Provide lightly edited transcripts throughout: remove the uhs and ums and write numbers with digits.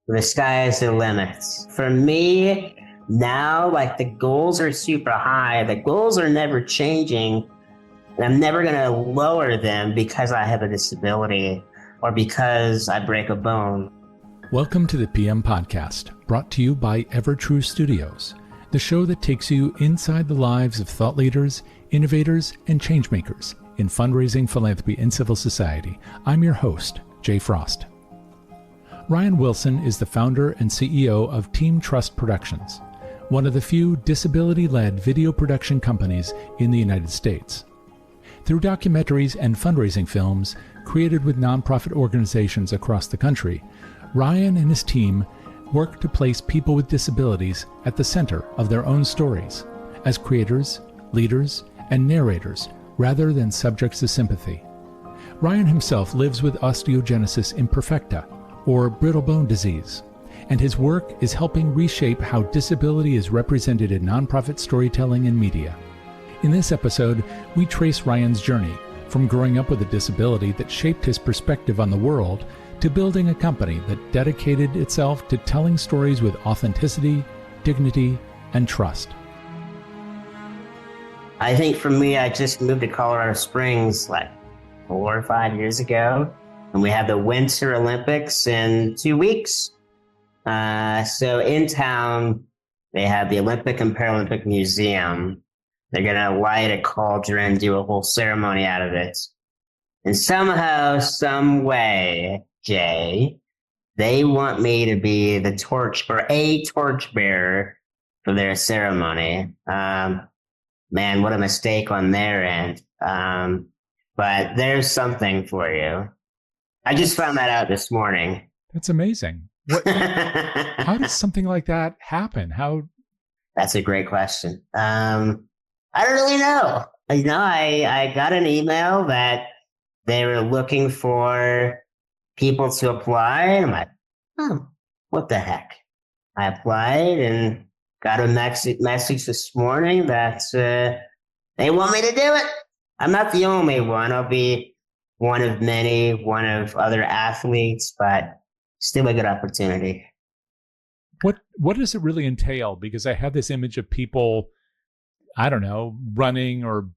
The sky is the limit. For me, now, like, the goals are super high. The goals are never changing. And I'm never going to lower them because I have a disability or because I break a bone. Welcome to the PM Podcast, brought to you by EverTrue Studios, the show that takes you inside the lives of thought leaders, innovators, and changemakers in fundraising, philanthropy, and civil society. I'm your host, Jay Frost. Ryan Wilson is the founder and CEO of Team Trust Productions, one of the few disability-led video production companies in the United States. Through documentaries and fundraising films created with nonprofit organizations across the country, Ryan and his team work to place people with disabilities at the center of their own stories as creators, leaders, and narrators rather than subjects of sympathy. Ryan himself lives with osteogenesis imperfecta, or brittle bone disease, and his work is helping reshape how disability is represented in nonprofit storytelling and media. In this episode, we trace Ryan's journey from growing up with a disability that shaped his perspective on the world to building a company that dedicated itself to telling stories with authenticity, dignity, and trust. I think for me, I just moved to Colorado Springs like 4 or 5 years ago, and we have the Winter Olympics in 2 weeks. So in town, they have the Olympic and Paralympic Museum. They're going to light a cauldron, do a whole ceremony out of it. And somehow, some way, Jay, they want me to be a torchbearer for their ceremony. Man, what a mistake on their end. But there's something for you. I just found that out this morning. That's amazing. How does something like that happen? That's a great question. I don't really know. I got an email that they were looking for people to apply. And I'm like, what the heck? I applied and got a message this morning that they want me to do it. I'm not the only one. I'll be one of many, one of other athletes, but still a good opportunity. What does it really entail? Because I have this image of people, I don't know, running or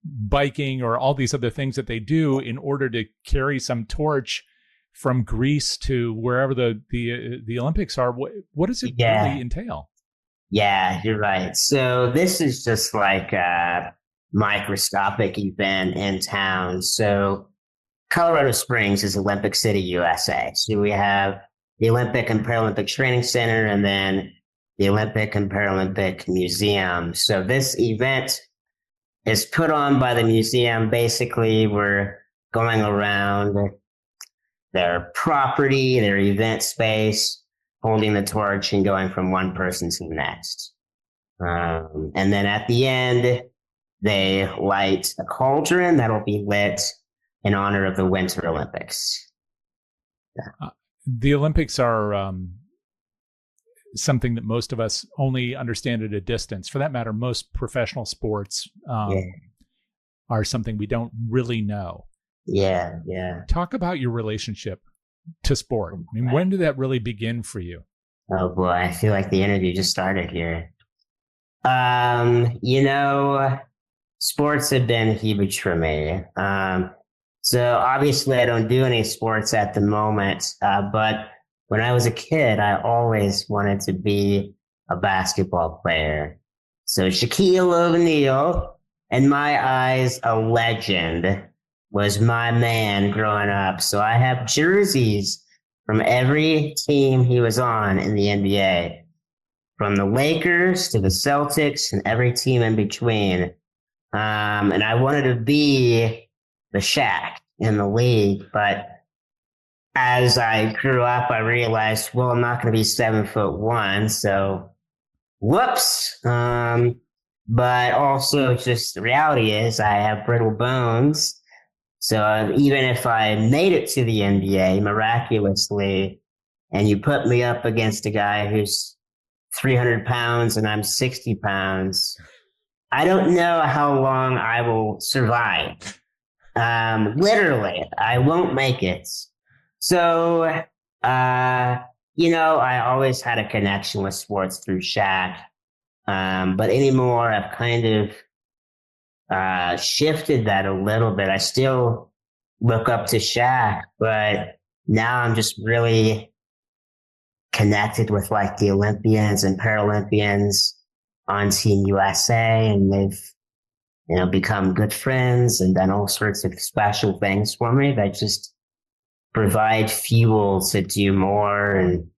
biking or all these other things that they do in order to carry some torch from Greece to wherever the Olympics are. What does it really entail? Yeah, you're right. So this is just like a microscopic event in town. So Colorado Springs is Olympic City, USA. So we have the Olympic and Paralympic Training Center and then the Olympic and Paralympic Museum. So this event is put on by the museum. Basically, we're going around their property, their event space, holding the torch and going from one person to the next. And then at the end, they light a cauldron that'll be lit in honor of the Winter Olympics. The Olympics are something that most of us only understand at a distance. For that matter, most professional sports are something we don't really know. Yeah. Talk about your relationship to sport. I mean, when did that really begin for you? Oh boy, I feel like the interview just started here. Sports have been huge for me. So obviously I don't do any sports at the moment, but when I was a kid, I always wanted to be a basketball player. So Shaquille O'Neal, in my eyes, a legend, was my man growing up. So I have jerseys from every team he was on in the NBA, from the Lakers to the Celtics and every team in between. And I wanted to be the Shaq in the league, but as I grew up, I realized, well, I'm not going to be 7'1", so whoops. But also just the reality is I have brittle bones. So even if I made it to the NBA miraculously, and you put me up against a guy who's 300 pounds and I'm 60 pounds, I don't know how long I will survive. Literally, I won't make it. So I always had a connection with sports through Shaq. But anymore, I've kind of shifted that a little bit. I still look up to Shaq, but now I'm just really connected with like the Olympians and Paralympians on Team USA, and they've become good friends and done all sorts of special things for me that just provide fuel to do more and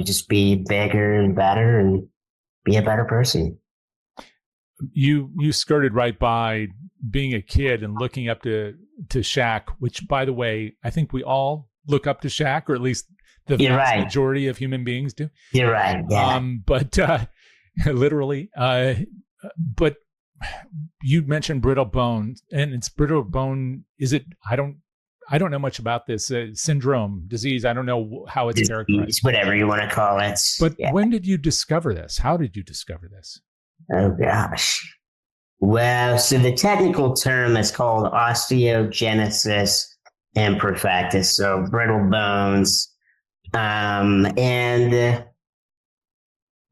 just be bigger and better and be a better person. You skirted right by being a kid and looking up to Shaq, which, by the way, I think we all look up to Shaq, or at least the vast majority of human beings do. You're right. Yeah. But literally, but you mentioned brittle bone, and it's brittle bone. Is it? I don't know much about this syndrome, disease. I don't know how it's characterized. Whatever you want to call it. But when did you discover this? How did you discover this? Oh, gosh. Well, so the technical term is called osteogenesis imperfecta, so brittle bones. And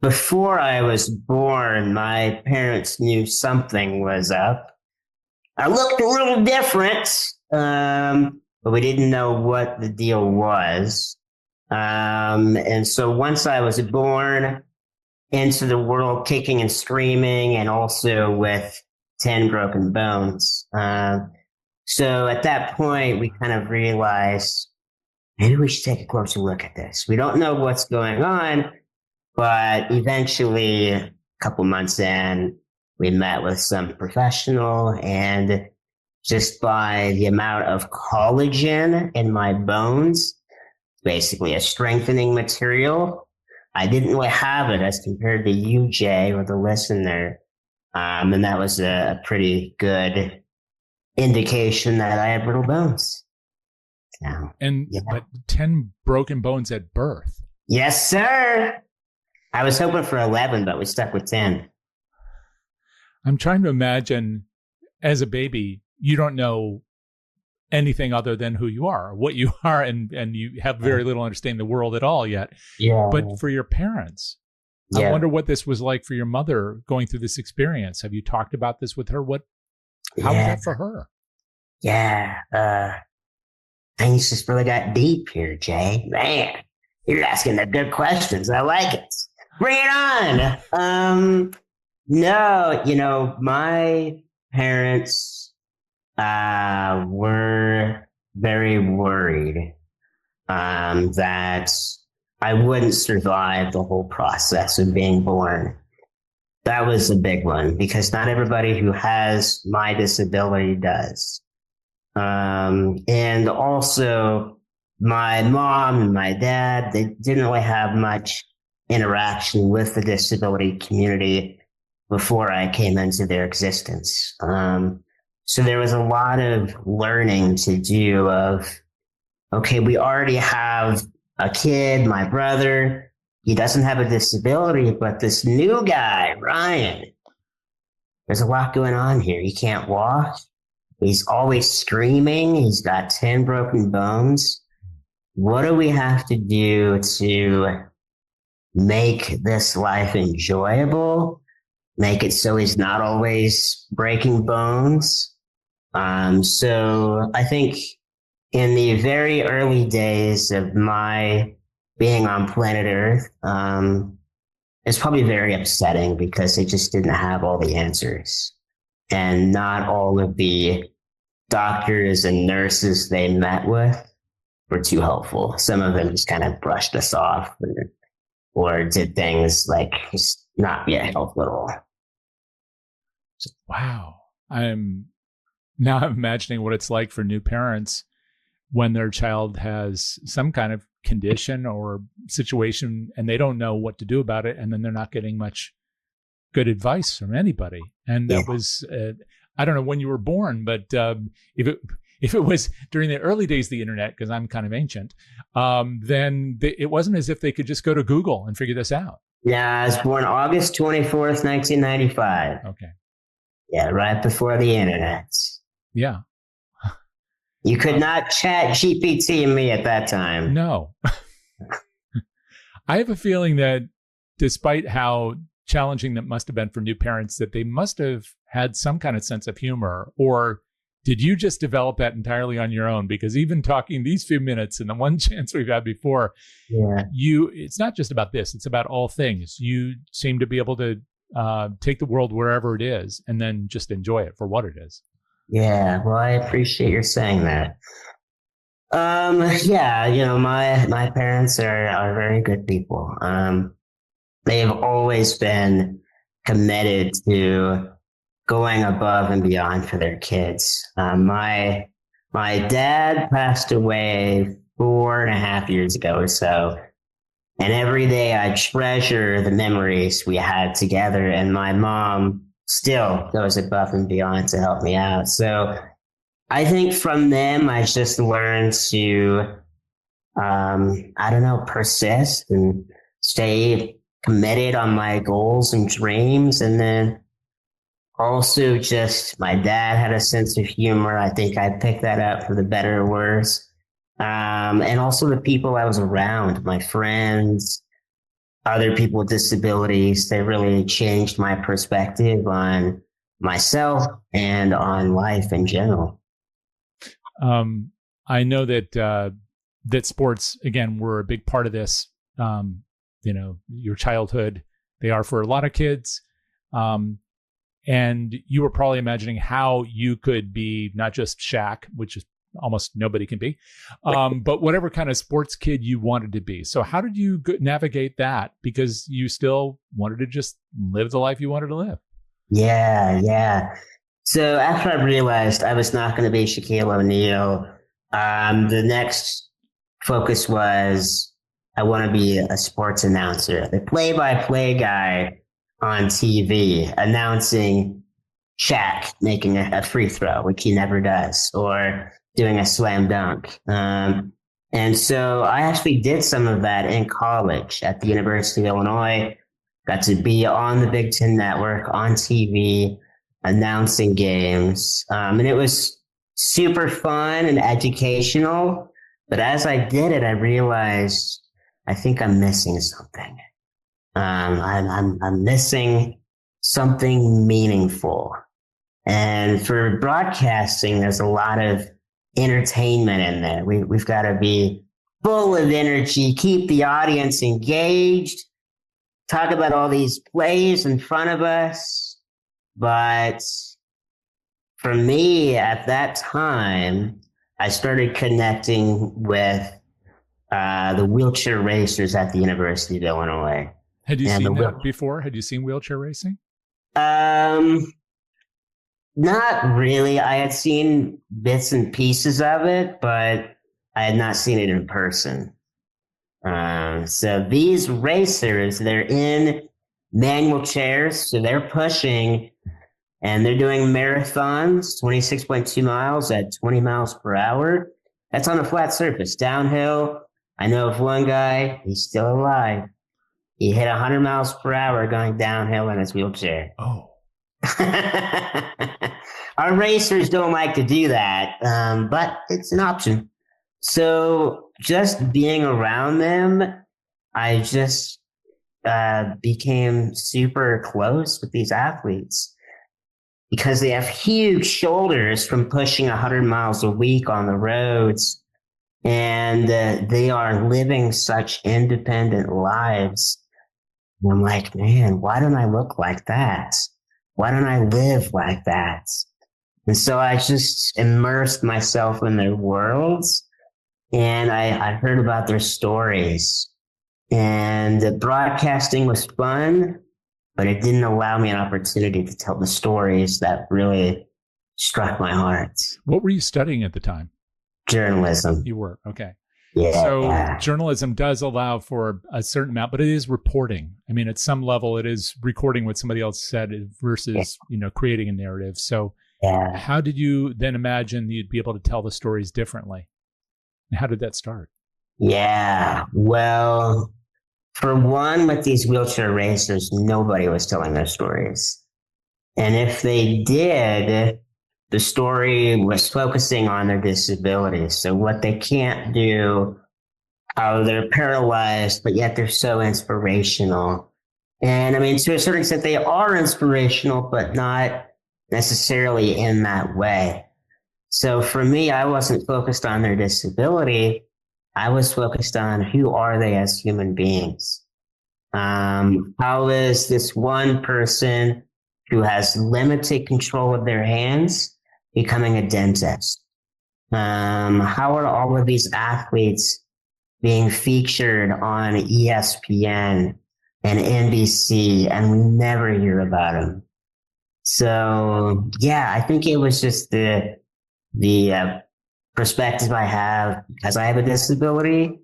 before I was born, my parents knew something was up. I looked a little different, but we didn't know what the deal was. And so once I was born into the world kicking and screaming, and also with 10 broken bones. So at that point, we kind of realized, maybe we should take a closer look at this. We don't know what's going on, but eventually, a couple months in, we met with some professional, and just by the amount of collagen in my bones, basically a strengthening material, I didn't really have it as compared to you, Jay, or the listener. And that was a pretty good indication that I had brittle bones. So, but 10 broken bones at birth. Yes, sir. I was hoping for 11, but we stuck with 10. I'm trying to imagine, as a baby, you don't know anything other than who you are, what you are, and you have very little understanding the world at all yet. Yeah. But for your parents, I wonder what this was like for your mother going through this experience. Have you talked about this with her? How was that for her? Yeah. Things just really got deep here, Jay. Man, you're asking the good questions. I like it. Bring it on. No, my parents were very worried that I wouldn't survive the whole process of being born. That was a big one, because not everybody who has my disability does. And also, my mom and my dad, they didn't really have much interaction with the disability community before I came into their existence. So there was a lot of learning to do of, okay, we already have a kid, my brother. He doesn't have a disability, but this new guy, Ryan, there's a lot going on here. He can't walk. He's always screaming. He's got 10 broken bones. What do we have to do to make this life enjoyable? Make it so he's not always breaking bones. So I think in the very early days of my being on planet Earth, it's probably very upsetting because they just didn't have all the answers. And not all of the doctors and nurses they met with were too helpful. Some of them just kind of brushed us off or did things like just not be helpful at all. Wow. I'm imagining what it's like for new parents when their child has some kind of condition or situation and they don't know what to do about it. And then they're not getting much good advice from anybody. And that was, I don't know when you were born, but if it was during the early days of the internet, because I'm kind of ancient, then it wasn't as if they could just go to Google and figure this out. Yeah, I was born August 24th, 1995. Okay. Yeah, right before the internet. Yeah. You could not chat GPT me at that time. No. I have a feeling that despite how challenging that must have been for new parents, that they must have had some kind of sense of humor. Or did you just develop that entirely on your own? Because even talking these few minutes and the one chance we've had before, it's not just about this, it's about all things. You seem to be able to take the world wherever it is and then just enjoy it for what it is. Yeah, well, I appreciate your saying that. My parents are very good people. They've always been committed to going above and beyond for their kids. My dad passed away 4.5 years ago or so, and every day I treasure the memories we had together, and my mom still goes above and beyond to help me out. So I think from them, I just learned to, persist and stay committed on my goals and dreams. And then also just my dad had a sense of humor. I think I picked that up for the better or worse. And also the people I was around, my friends, other people with disabilities, they really changed my perspective on myself and on life in general. I know that that sports, again, were a big part of this. Your childhood, they are for a lot of kids. And you were probably imagining how you could be not just Shaq, which is almost nobody can be, but whatever kind of sports kid you wanted to be. So how did you navigate that? Because you still wanted to just live the life you wanted to live. Yeah. So after I realized I was not going to be Shaquille O'Neal, the next focus was I want to be a sports announcer, the play-by-play guy on TV, announcing Shaq making a free throw, which he never does, or doing a slam dunk. And so I actually did some of that in college at the University of Illinois, got to be on the Big Ten Network on TV, announcing games. And it was super fun and educational. But as I did it, I realized I think I'm missing something. I'm missing something meaningful. And for broadcasting, there's a lot of entertainment in there. We've got to be full of energy, keep the audience engaged, talk about all these plays in front of us. But for me at that time, I started connecting with the wheelchair racers at the University of Illinois. Had you seen that before? Had you seen wheelchair racing? Not really. I had seen bits and pieces of it, but I had not seen it in person. So these racers, they're in manual chairs, so they're pushing and they're doing marathons, 26.2 miles at 20 miles per hour. That's on a flat surface, downhill. I know of one guy, he's still alive. He hit 100 miles per hour going downhill in his wheelchair. Oh. Our racers don't like to do that, but it's an option. So just being around them, I just became super close with these athletes because they have huge shoulders from pushing 100 miles a week on the roads. And they are living such independent lives. And I'm like, man, why don't I look like that? Why don't I live like that? And so I just immersed myself in their worlds, and I heard about their stories. And the broadcasting was fun, but it didn't allow me an opportunity to tell the stories that really struck my heart. What were you studying at the time? Journalism. You were, okay. Yeah. So journalism does allow for a certain amount, but it is reporting. I mean, at some level, it is recording what somebody else said versus, creating a narrative. So how did you then imagine you'd be able to tell the stories differently? And how did that start? Yeah. Well, for one, with these wheelchair racers, nobody was telling their stories. And if they did, the story was focusing on their disabilities. So what they can't do how they're paralyzed, but yet they're so inspirational. And I mean, to a certain extent, they are inspirational, but not necessarily in that way. So for me, I wasn't focused on their disability. I was focused on who are they as human beings? How is this one person who has limited control of their hands becoming a dentist? How are all of these athletes being featured on ESPN and NBC, and we never hear about them? So yeah, I think it was just the perspective I have because I have a disability,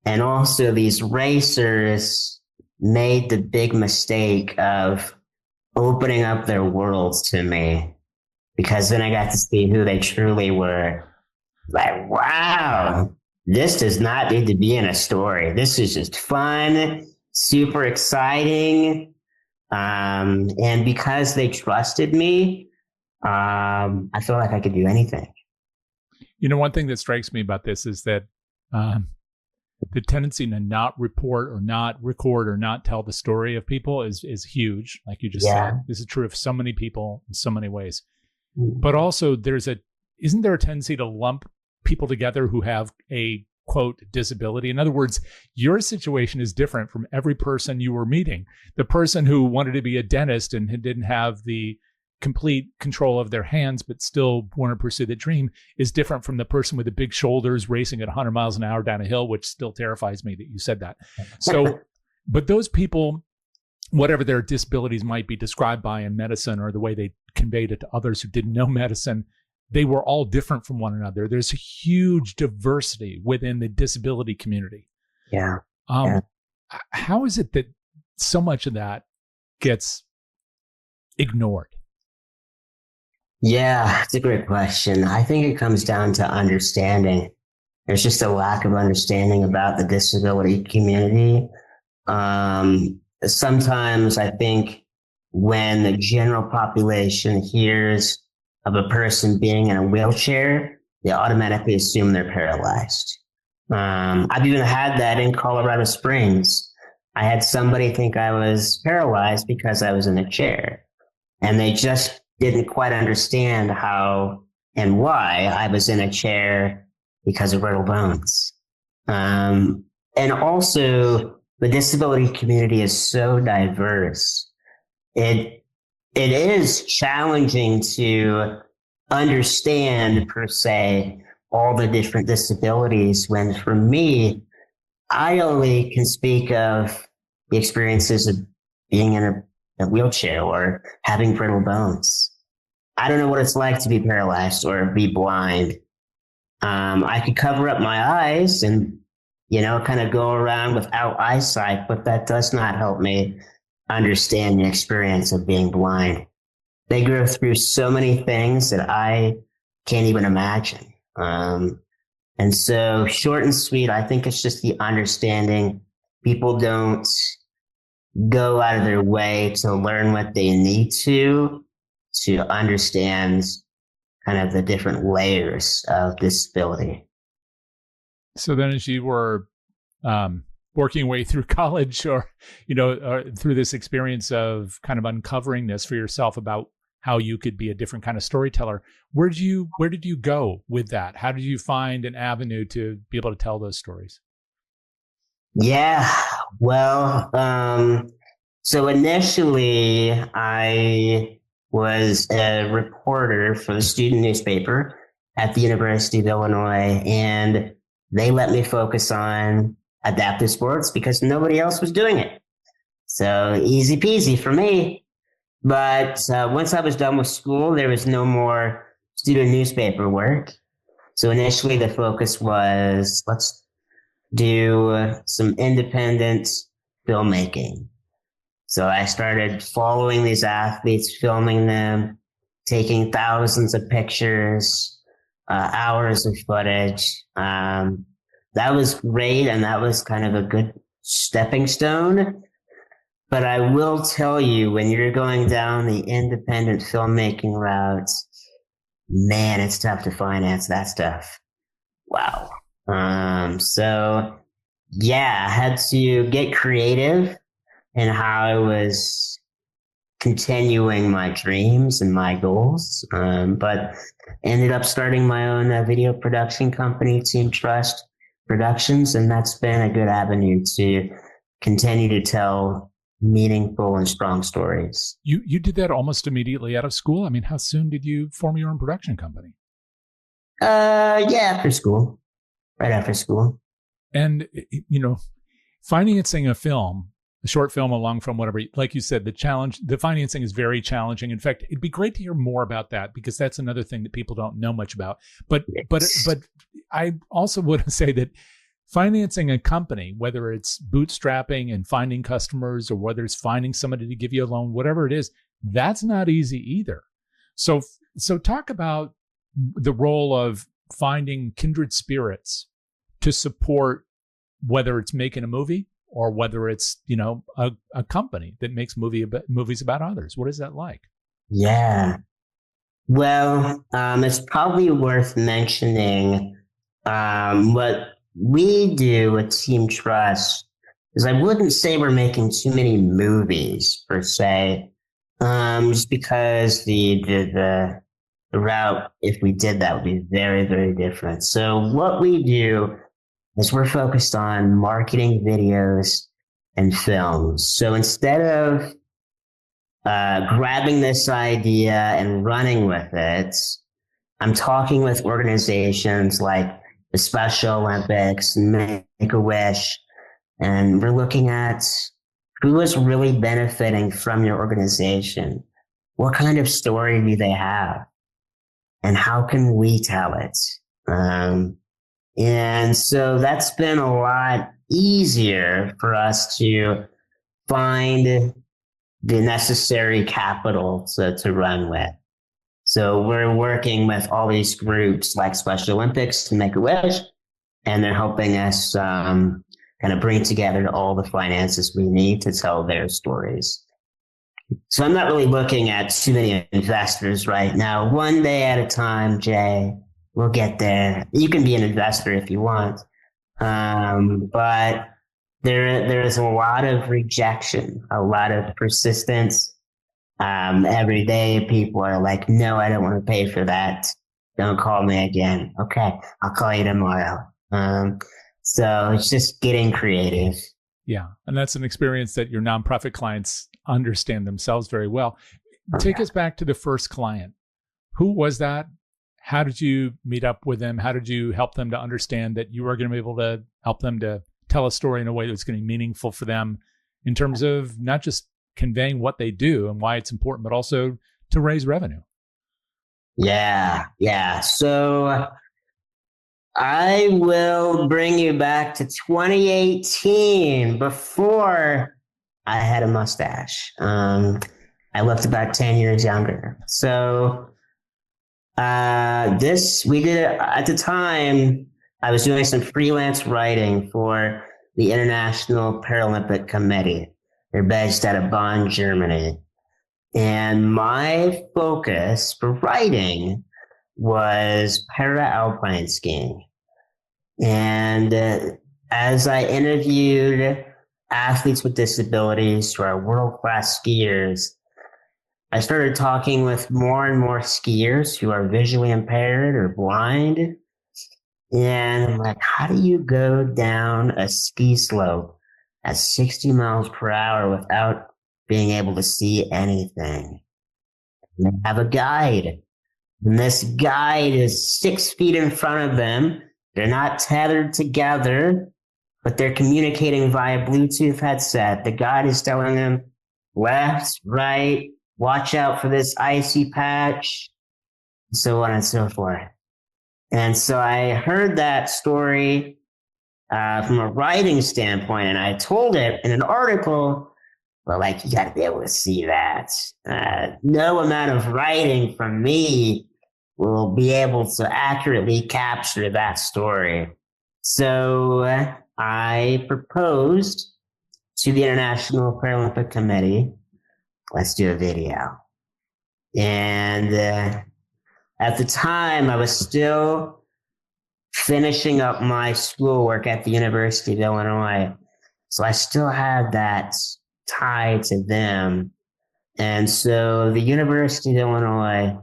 and also these racers made the big mistake of opening up their worlds to me, because then I got to see who they truly were. Like, wow, this does not need to be in a story. This is just fun, super exciting. And because they trusted me, I feel like I could do anything. You know, one thing that strikes me about this is that the tendency to not report or not record or not tell the story of people is huge. Like you just said, this is true of so many people in so many ways. But also isn't there a tendency to lump people together who have a quote disability? In other words, your situation is different from every person you were meeting. The person who wanted to be a dentist and didn't have the complete control of their hands, but still want to pursue the dream, is different from the person with the big shoulders racing at 100 miles an hour down a hill, which still terrifies me that you said that. So, but those people, whatever their disabilities might be described by in medicine or the way they conveyed it to others who didn't know medicine, they were all different from one another. There's a huge diversity within the disability community. Yeah. How is it that so much of that gets ignored? Yeah, it's a great question. I think it comes down to understanding. There's just a lack of understanding about the disability community. Sometimes I think when the general population hears of a person being in a wheelchair, they automatically assume they're paralyzed. I've even had that in Colorado Springs. I had somebody think I was paralyzed because I was in a chair, and they just didn't quite understand how and why I was in a chair because of brittle bones. And also, the disability community is so diverse. It is challenging to understand, per se, all the different disabilities, when for me, I only can speak of the experiences of being in a wheelchair or having brittle bones. I don't know what it's like to be paralyzed or be blind. I could cover up my eyes and, kind of go around without eyesight, but that does not help me understand the experience of being blind. They go through so many things that I can't even imagine. And so, short and sweet, I think it's just the understanding. People don't go out of their way to learn what they need to understand kind of the different layers of disability. So then as you were working your way through college or through this experience of kind of uncovering this for yourself about how you could be a different kind of storyteller, where did you go with that? How did you find an avenue to be able to tell those stories? Yeah, well, so initially I was a reporter for the student newspaper at the University of Illinois, and they let me focus on adaptive sports because nobody else was doing it. So easy peasy for me. But once I was done with school, there was no more student newspaper work. So initially the focus was, let's do some independent filmmaking. So I started following these athletes, filming them, taking thousands of pictures, hours of footage. That was great, and that was kind of a good stepping stone. But I will tell you, when you're going down the independent filmmaking route, man, it's tough to finance that stuff. Wow. So yeah, I had to get creative in how I was continuing my dreams and my goals. But ended up starting my own video production company, Team Trust Productions, and that's been a good avenue to continue to tell meaningful and strong stories. You did that almost immediately out of school? I mean, how soon did you form your own production company? Yeah, after school, right after school. And, financing a film, a short film, a long film, whatever, like you said, the financing is very challenging. In fact, it'd be great to hear more about that, because that's another thing that people don't know much about. But I also want to say that financing a company, whether it's bootstrapping and finding customers, or whether it's finding somebody to give you a loan, whatever it is, that's not easy either. So talk about the role of finding kindred spirits to support, whether it's making a movie or whether it's, a company that makes movies about others. What is that like? Yeah. Well, it's probably worth mentioning what we do with Team Trust is, I wouldn't say we're making too many movies per se, just because the route, if we did that, would be very, very different. So what we do is we're focused on marketing videos and films. So instead of grabbing this idea and running with it, I'm talking with organizations like the Special Olympics, Make-A-Wish, and we're looking at who is really benefiting from your organization. What kind of story do they have? And how can we tell it? And so that's been a lot easier for us to find the necessary capital to run with. So we're working with all these groups like Special Olympics and Make-A-Wish, and they're helping us kind of bring together all the finances we need to tell their stories. So I'm not really looking at too many investors right now. One day at a time, Jay. We'll get there. You can be an investor if you want. But there is a lot of rejection, a lot of persistence. Every day people are like, no, I don't want to pay for that. Don't call me again. Okay, I'll call you tomorrow. So it's just getting creative. Yeah. And that's an experience that your nonprofit clients understand themselves very well. Take us back to the first client. Who was that? How did you meet up with them? How did you help them to understand that you were going to be able to help them to tell a story in a way that's going to be meaningful for them, in terms of not just conveying what they do and why it's important, but also to raise revenue? Yeah. So I will bring you back to 2018, before I had a mustache. I looked about 10 years younger. So we did it at the time. I was doing some freelance writing for the International Paralympic Committee. They're based out of Bonn, Germany. And my focus for writing was para-alpine skiing. And as I interviewed athletes with disabilities who are world-class skiers, I started talking with more and more skiers who are visually impaired or blind. And I'm like, how do you go down a ski slope at 60 miles per hour without being able to see anything? And they have a guide. And this guide is 6 feet in front of them. They're not tethered together, but they're communicating via Bluetooth headset. The guide is telling them left, right, watch out for this icy patch, so on and so forth. And so I heard that story from a writing standpoint, and I told it in an article, but like, you got to be able to see that. No amount of writing from me will be able to accurately capture that story. So I proposed to the International Paralympic Committee, let's do a video. And at the time, I was still finishing up my schoolwork at the University of Illinois. So I still had that tie to them. And so the University of Illinois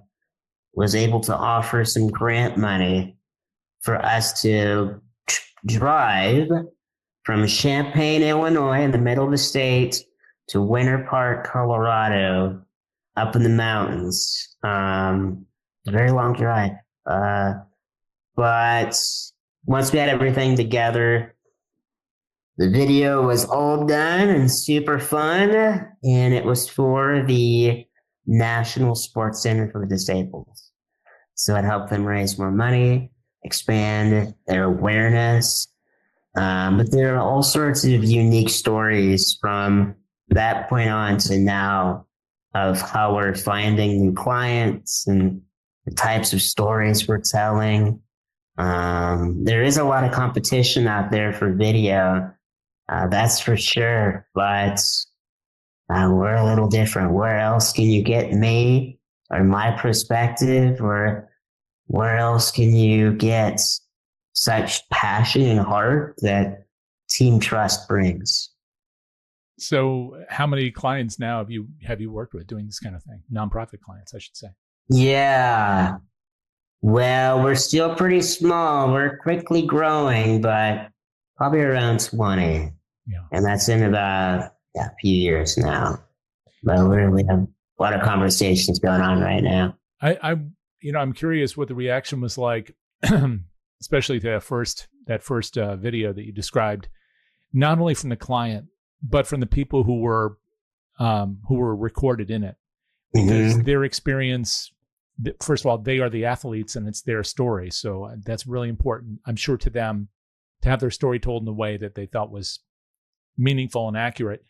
was able to offer some grant money for us to drive from Champaign, Illinois, in the middle of the state, to Winter Park, Colorado, up in the mountains. It's a very long drive. But once we had everything together, the video was all done and super fun, and it was for the National Sports Center for the Disabled. So it helped them raise more money, expand their awareness. But there are all sorts of unique stories from that point on to now of how we're finding new clients and the types of stories we're telling. There is a lot of competition out there for video, that's for sure, but we're a little different. Where else can you get me or my perspective, or where else can you get such passion and heart that Team Trust brings? So how many clients now have you worked with doing this kind of thing? Nonprofit clients, I should say. Yeah. Well, we're still pretty small. We're quickly growing, but probably around 20. Yeah. And that's in about a few years now. But we really have a lot of conversations going on right now. I'm curious what the reaction was like, especially to that first video that you described, not only from the client, but from the people who were recorded in it, because their experience, first of all, they are the athletes and it's their story. So that's really important, I'm sure, to them to have their story told in a way that they thought was meaningful and accurate,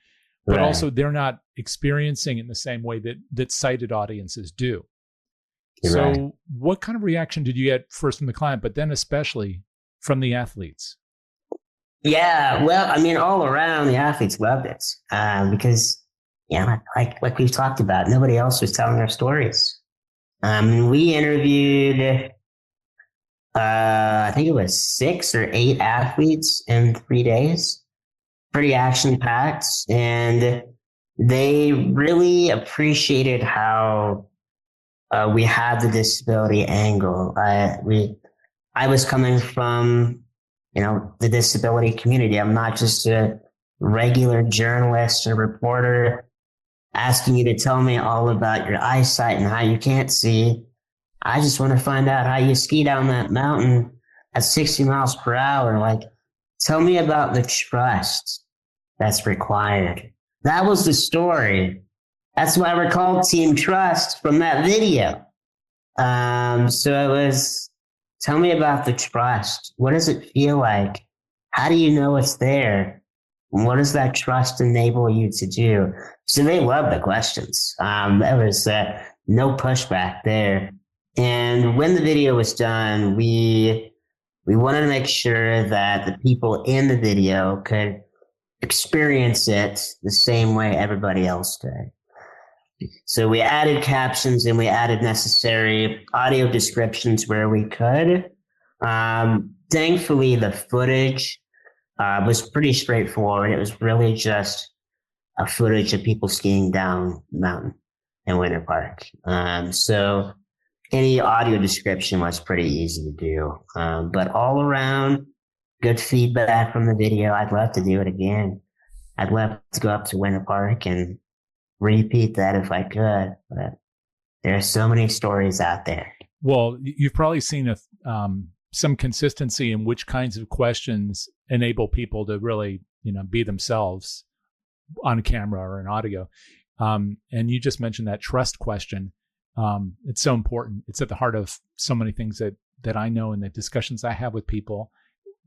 but Right. also they're not experiencing it in the same way that sighted audiences do. You're So right. what kind of reaction did you get first from the client, but then especially from the athletes? Yeah, well, I mean, all around the athletes loved it because, like we've talked about, nobody else was telling their stories. We interviewed, I think it was 6 or 8 athletes in 3 days, pretty action packed, and they really appreciated how we had the disability angle. I was coming from the disability community. I'm not just a regular journalist or reporter asking you to tell me all about your eyesight and how you can't see. I just want to find out how you ski down that mountain at 60 miles per hour. Like, tell me about the trust that's required. That was the story. That's why we're called Team Trust from that video. So it was, tell me about the trust. What does it feel like? How do you know it's there? And what does that trust enable you to do? So they loved the questions. There was no pushback there. And when the video was done, we wanted to make sure that the people in the video could experience it the same way everybody else did. So we added captions and we added necessary audio descriptions where we could. Thankfully, the footage was pretty straightforward. It was really just a footage of people skiing down the mountain in Winter Park. So any audio description was pretty easy to do. But all around, good feedback from the video. I'd love to do it again. I'd love to go up to Winter Park and repeat that if I could, but there are so many stories out there. Well, you've probably seen some consistency in which kinds of questions enable people to really, be themselves on camera or in audio. And you just mentioned that trust question. It's so important. It's at the heart of so many things that I know in the discussions I have with people.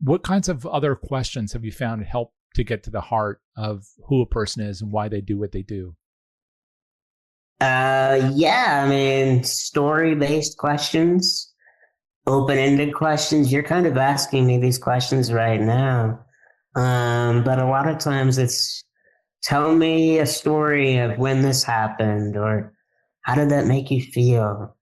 What kinds of other questions have you found help to get to the heart of who a person is and why they do what they do? Story-based questions, open-ended questions. You're kind of asking me these questions right now. But a lot of times it's, tell me a story of when this happened, or how did that make you feel?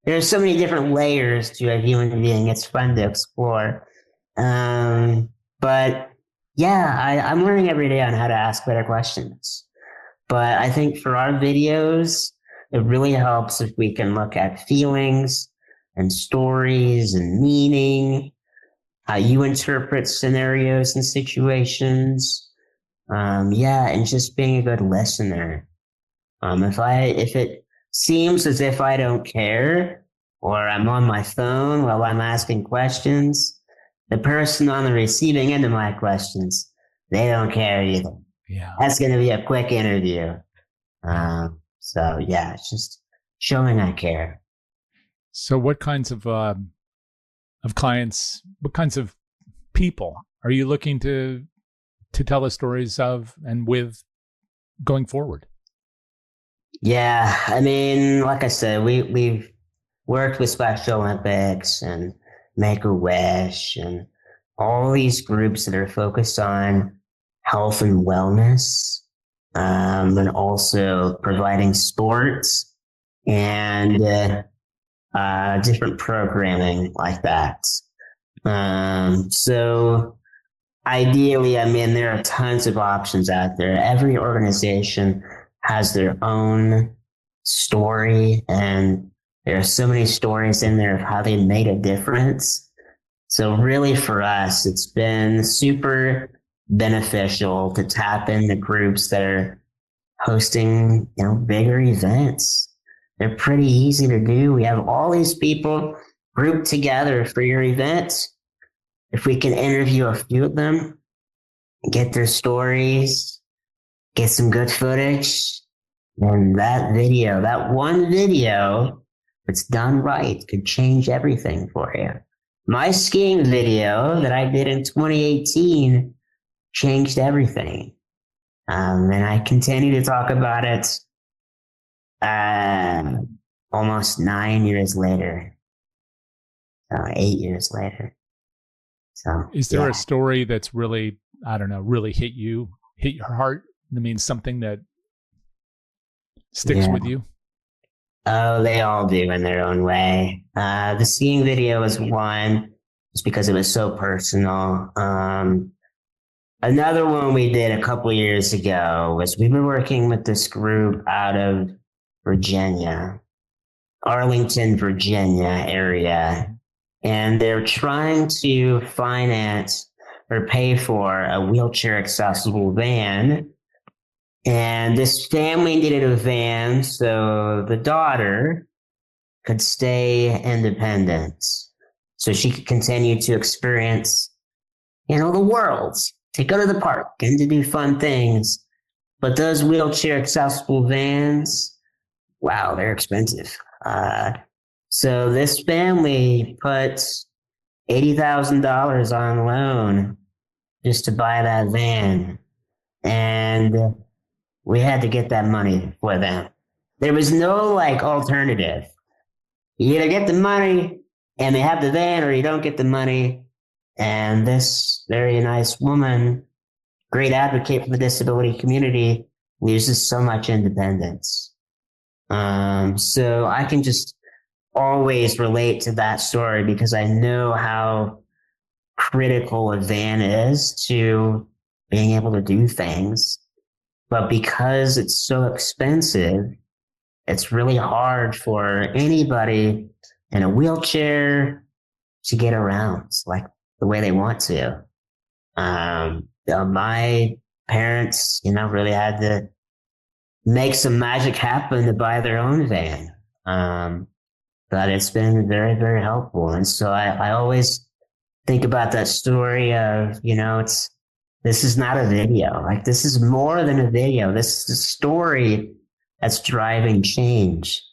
there's so many different layers to a human being. It's fun to explore. But yeah, I'm learning every day on how to ask better questions. But I think for our videos, it really helps if we can look at feelings and stories and meaning, how you interpret scenarios and situations. And just being a good listener. If it seems as if I don't care or I'm on my phone while I'm asking questions, the person on the receiving end of my questions, they don't care either. Yeah. That's going to be a quick interview. It's just showing I care. So what kinds of clients, what kinds of people are you looking to tell the stories of and with going forward? Yeah, I mean, like I said, we've worked with Special Olympics and Make-A-Wish and all these groups that are focused on health and wellness, and also providing sports and different programming like that. So ideally, I mean, there are tons of options out there. Every organization has their own story, and there are so many stories in there of how they made a difference. So really for us, it's been super beneficial to tap into groups that are hosting, bigger events. They're pretty easy to do. We have all these people grouped together for your event. If we can interview a few of them, get their stories, get some good footage, and that one video, if it's done right, could change everything for you. My skiing video that I did in 2018 changed everything. And I continue to talk about it almost 9 years later, 8 years later. So, is there a story that's really, I don't know, really hit your heart? That means something that sticks with you? Oh, they all do in their own way. The skiing video was one, just because it was so personal. Another one we did a couple years ago was we were working with this group out of Virginia, Arlington, Virginia area. And they're trying to finance or pay for a wheelchair accessible van. And this family needed a van so the daughter could stay independent, so she could continue to experience, the world, to go to the park and to do fun things. But those wheelchair accessible vans, wow, they're expensive. So this family put $80,000 on loan just to buy that van. And we had to get that money for them. There was no alternative. You either get the money and they have the van, or you don't get the money. And this very nice woman, great advocate for the disability community, loses so much independence. So I can just always relate to that story because I know how critical a van is to being able to do things. But because it's so expensive, it's really hard for anybody in a wheelchair to get around like the way they want to. My parents, really had to make some magic happen to buy their own van. But it's been very, very helpful. And so I always think about that story of, this is not a video. This is more than a video. This is a story that's driving change.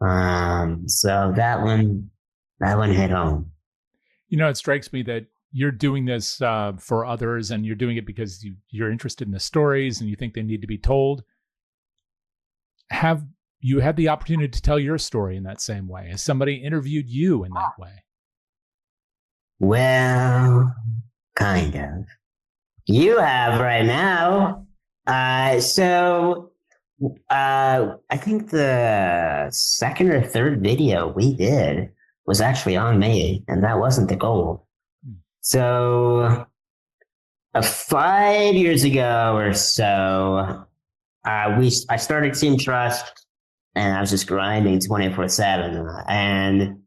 So that one hit home. It strikes me that you're doing this for others, and you're doing it because you're interested in the stories and you think they need to be told. Have you had the opportunity to tell your story in that same way? Has somebody interviewed you in that way? Well, kind of. You have right now. So I think the second or third video we did was actually on me, and that wasn't the goal. So, 5 years ago or so, I started Team Trust, and I was just grinding 24/7, and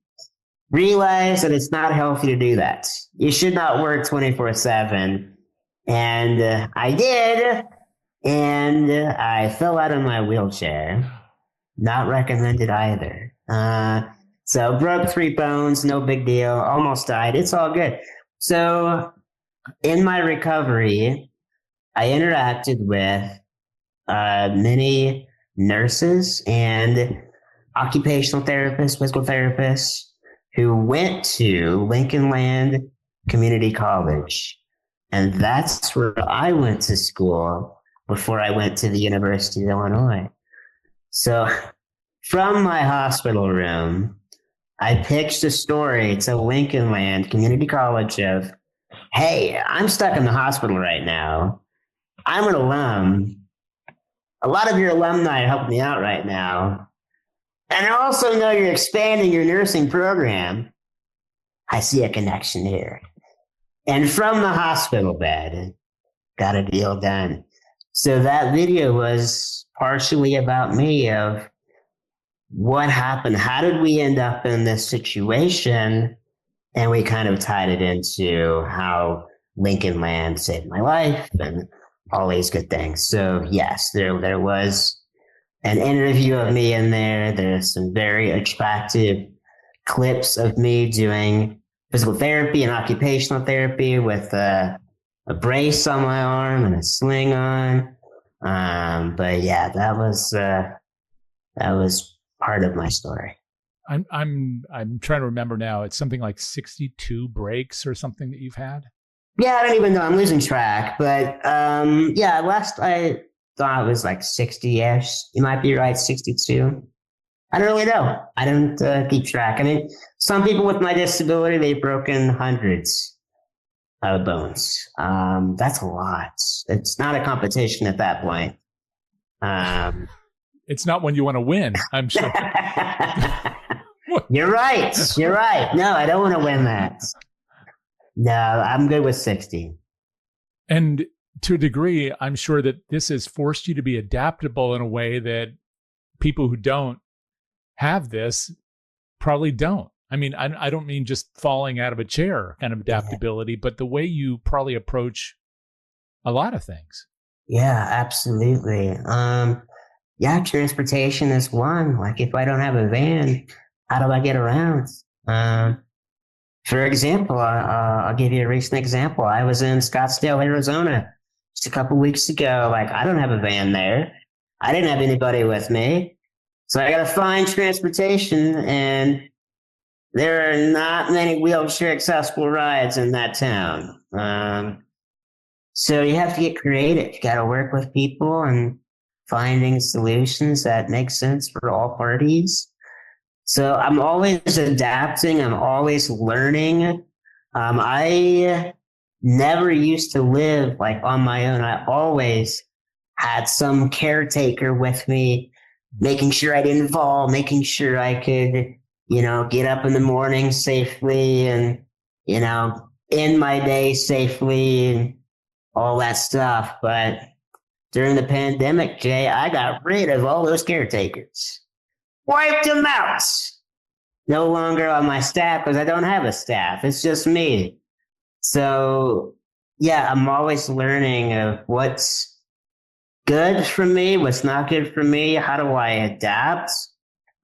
realized that it's not healthy to do that. You should not work 24/7, and I did, and I fell out of my wheelchair. Not recommended either. So broke 3 bones, no big deal. Almost died. It's all good. So in my recovery, I interacted with many nurses and occupational therapists, physical therapists who went to Lincoln Land Community College. And that's where I went to school before I went to the University of Illinois. So from my hospital room, I pitched a story to Lincoln Land Community College of, hey, I'm stuck in the hospital right now. I'm an alum. A lot of your alumni help me out right now. And I also know you're expanding your nursing program. I see a connection here. And from the hospital bed, got a deal done. So that video was partially about me of what happened. How did we end up in this situation? And we kind of tied it into how Lincoln Land saved my life and all these good things. So yes, there was an interview of me in there. There's some very attractive clips of me doing physical therapy and occupational therapy with a brace on my arm and a sling on. But yeah, that was part of my story. I'm trying to remember now. It's something like 62 breaks or something that you've had. Yeah, I don't even know. I'm losing track. But yeah, last I thought it was like 60-ish. You might be right, 62. I don't really know. I don't keep track. I mean, some people with my disability, they've broken hundreds of bones. That's a lot. It's not a competition at that point. It's not when you want to win, I'm sure. You're right. You're right. No, I don't want to win that. No, I'm good with 60. And to a degree, I'm sure that this has forced you to be adaptable in a way that people who don't have this probably don't. I mean, I don't mean just falling out of a chair kind of adaptability, but the way you probably approach a lot of things. Yeah, absolutely. Yeah, transportation is one. Like if I don't have a van, how do I get around? For example, I'll give you a recent example. I was in Scottsdale, Arizona just a couple weeks ago. Like I don't have a van there. I didn't have anybody with me. So I got to find transportation, and there are not many wheelchair accessible rides in that town. So you have to get creative. You got to work with people and finding solutions that make sense for all parties. So I'm always adapting. I'm always learning. I never used to live like on my own. I always had some caretaker with me, making sure I didn't fall, making sure I could, get up in the morning safely and, end my day safely and all that stuff. But during the pandemic, Jay, I got rid of all those caretakers. Wiped them out. No longer on my staff because I don't have a staff. It's just me. So, yeah, I'm always learning of what's good for me, what's not good for me. How do I adapt?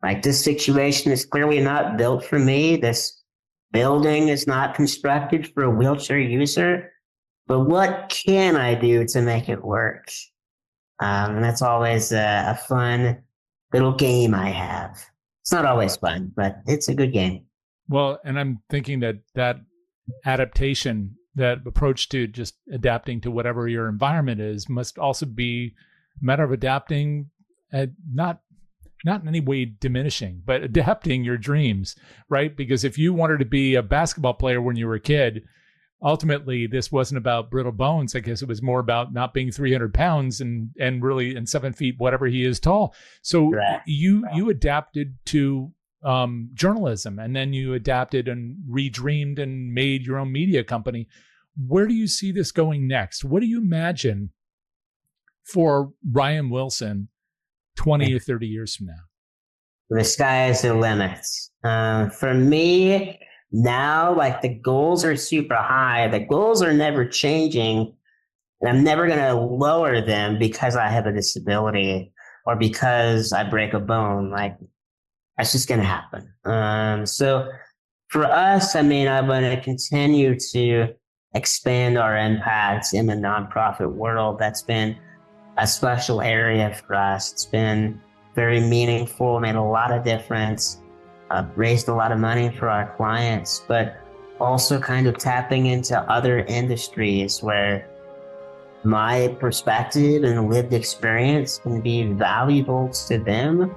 Like this situation is clearly not built for me. This building is not constructed for a wheelchair user. But what can I do to make it work? And that's always a fun little game I have. It's not always fun, but it's a good game. Well, and I'm thinking that adaptation, that approach to just adapting to whatever your environment is, must also be a matter of adapting, not in any way diminishing, but adapting your dreams, right? Because if you wanted to be a basketball player when you were a kid, ultimately this wasn't about brittle bones. I guess it was more about not being 300 pounds and really and 7 feet, whatever he is tall. So you adapted to journalism, and then you adapted and redreamed and made your own media company. Where do you see this going next? What do you imagine for Ryan Wilson 20 or 30 years from now? The sky is the limit. For me, now, like, the goals are super high. The goals are never changing, and I'm never going to lower them because I have a disability or because I break a bone. Like, that's just going to happen. So for us, I mean, I want to continue to expand our impact in the nonprofit world. That's been a special area for us. It's been very meaningful, made a lot of difference. Raised a lot of money for our clients, but also kind of tapping into other industries where my perspective and lived experience can be valuable to them,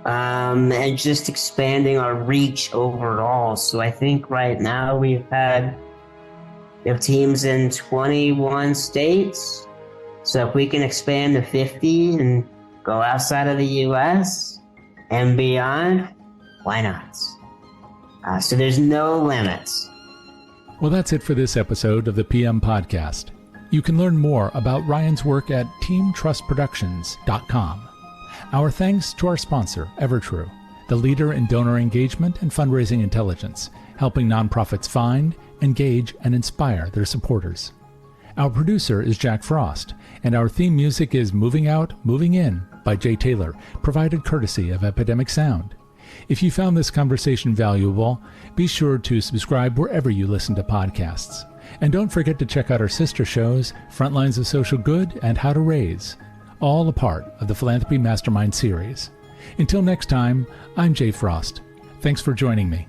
and just expanding our reach overall. So I think right now we have teams in 21 states. So if we can expand to 50 and go outside of the U.S. and beyond, why not? So there's no limits. Well, that's it for this episode of the PM Podcast. You can learn more about Ryan's work at teamtrustproductions.com. Our thanks to our sponsor, Evertrue, the leader in donor engagement and fundraising intelligence, helping nonprofits find, engage, and inspire their supporters. Our producer is Jack Frost, and our theme music is Moving Out, Moving In by Jay Taylor, provided courtesy of Epidemic Sound. If you found this conversation valuable, be sure to subscribe wherever you listen to podcasts. And don't forget to check out our sister shows, Frontlines of Social Good and How to Raise, all a part of the Philanthropy Mastermind series. Until next time, I'm Jay Frost. Thanks for joining me.